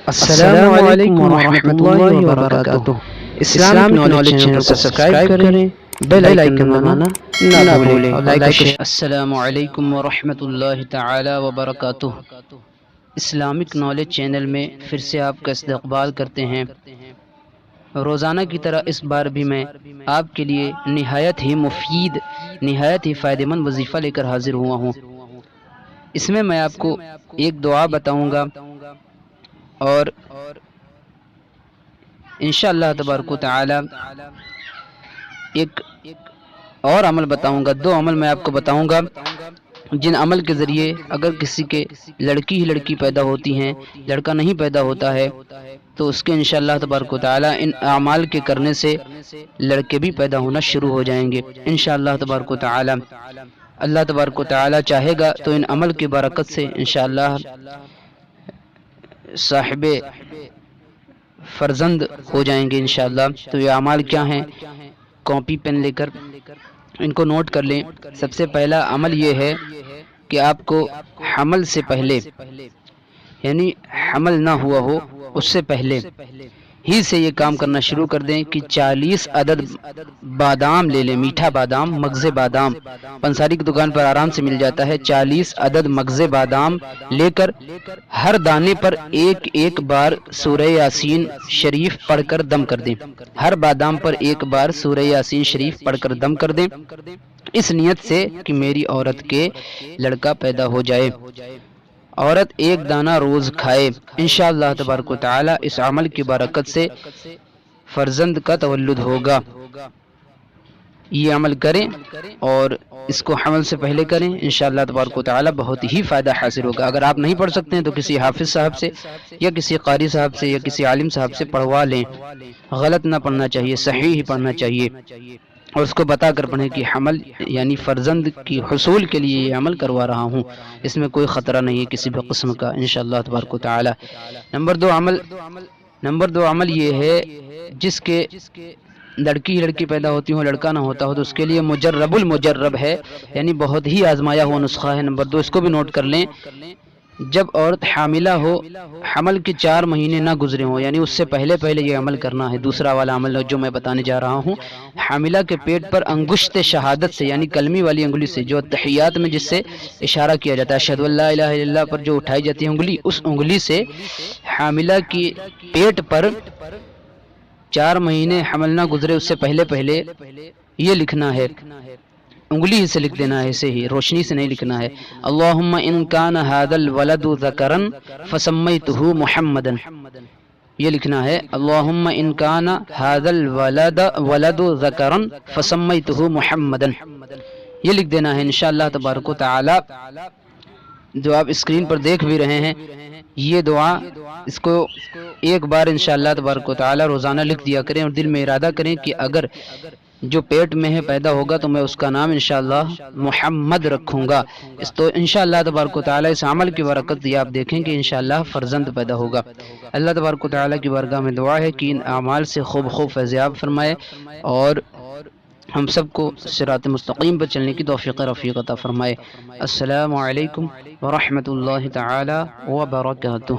السلام علیکم ورحمۃ اللہ وبرکاتہ۔ اسلامک نالج چینل کو سبسکرائب کریں، بیل آئکن دبانا نہ بھولیں اور لائک شیئر۔ السلام علیکم ورحمۃ اللہ تعالی وبرکاتہ۔ اسلامک نالج چینل میں پھر سے آپ کا استقبال کرتے ہیں۔ روزانہ کی طرح اس بار بھی میں آپ کے لیے نہایت ہی مفید، نہایت ہی فائدہ مند وظیفہ لے کر حاضر ہوا ہوں۔ اس میں آپ کو ایک دعا بتاؤں گا اور انشاءاللہ تبارک و تعالی ایک اور عمل بتاؤں گا۔ دو عمل میں آپ کو بتاؤں گا جن عمل کے ذریعے اگر کسی کے لڑکی ہی لڑکی پیدا ہوتی ہیں، لڑکا نہیں پیدا ہوتا ہے، تو اس کے انشاءاللہ تبارک و تعالی ان اعمال کے کرنے سے لڑکے بھی پیدا ہونا شروع ہو جائیں گے انشاءاللہ تبارک و تعالی۔ اللہ تبارک و تعالی چاہے گا تو ان عمل کی برکت سے انشاءاللہ صاحب فرزند ہو جائیں گے انشاءاللہ۔ تو یہ اعمال کیا ہیں؟ کاپی پین لے کر ان کو نوٹ کر لیں۔ سب سے پہلا عمل یہ ہے کہ آپ کو حمل سے پہلے، یعنی حمل نہ ہوا ہو اس سے پہلے ہی سے یہ کام کرنا شروع کر دیں کہ 40 عدد بادام لے لیں، میٹھا بادام، مغز بادام، پنساری کی دکان پر آرام سے مل جاتا ہے۔ 40 عدد مغز بادام لے کر ہر دانے پر ایک ایک بار سورہ یاسین شریف پڑھ کر دم کر دیں۔ ہر بادام پر ایک بار سورہ یاسین شریف پڑھ کر دم کر دیں، اس نیت سے کہ میری عورت کے لڑکا پیدا ہو جائے۔ عورت ایک دانہ روز کھائے، انشاءاللہ تبارک و تعالی اس عمل کی برکت سے فرزند کا تولد ہوگا۔ یہ عمل کریں اور اس کو حمل سے پہلے کریں، انشاءاللہ تبارک و تعالی بہت ہی فائدہ حاصل ہوگا۔ اگر آپ نہیں پڑھ سکتے ہیں تو کسی حافظ صاحب سے یا کسی قاری صاحب سے یا کسی عالم صاحب سے پڑھوا لیں۔ غلط نہ پڑھنا چاہیے، صحیح ہی پڑھنا چاہیے، اور اس کو بتا کر پڑھیں کہ حمل یعنی فرزند کی حصول کے لیے یہ عمل کروا رہا ہوں، اس میں کوئی خطرہ نہیں ہے کسی بھی قسم کا انشاءاللہ تبارک و تعالی۔ نمبر دو عمل یہ ہے جس کے لڑکی لڑکی پیدا ہوتی ہو، لڑکا نہ ہوتا ہو، تو اس کے لیے مجرب المجرب ہے، یعنی بہت ہی آزمایا ہوا نسخہ ہے۔ نمبر 2 اس کو بھی نوٹ کر لیں۔ جب عورت حاملہ ہو، حمل کے 4 مہینے نہ گزرے ہوں، یعنی اس سے پہلے یہ عمل کرنا ہے۔ دوسرا والا عمل جو میں بتانے جا رہا ہوں، حاملہ کے پیٹ پر انگشت شہادت سے، یعنی کلمی والی انگلی سے، جو تحیات میں جس سے اشارہ کیا جاتا ہے اشہد ان لا الہ الا اللہ پر جو اٹھائی جاتی ہے انگلی، اس انگلی سے حاملہ کی پیٹ پر 4 مہینے حمل نہ گزرے اس سے پہلے یہ لکھنا ہے، انگلی ہی سے لکھ دینا ہے، اسے ہی روشنی سے نہیں لکھنا ہے۔ اللہم ان کان ھذا الولد ذکرا فسمیتہ محمدا، یہ لکھنا ہے اللہم ان کان ھذا الولد ذکرا فسمیتہ محمدا، یہ لکھ دینا ہے انشاءاللہ تبارک و تعالی۔ جو آپ اسکرین پر دیکھ بھی رہے ہیں یہ دعا، اس کو ایک بار انشاءاللہ تبارک و تعالی روزانہ لکھ دیا کریں، اور دل میں ارادہ کریں کہ اگر جو پیٹ میں ہے پیدا ہوگا تو میں اس کا نام انشاءاللہ محمد رکھوں گا۔ اس تو انشاءاللہ تبارک و تعالی اس عمل کی برکت یہ آپ دیکھیں کہ انشاءاللہ فرزند پیدا ہوگا۔ اللہ تبارک و تعالی کی بارگاہ میں دعا ہے کہ ان اعمال سے خوب فیضیاب فرمائے اور ہم سب کو صراط مستقیم پر چلنے کی توفیق رفیق عطا فرمائے۔ السلام علیکم ورحمۃ اللہ تعالی وبرکاتہ۔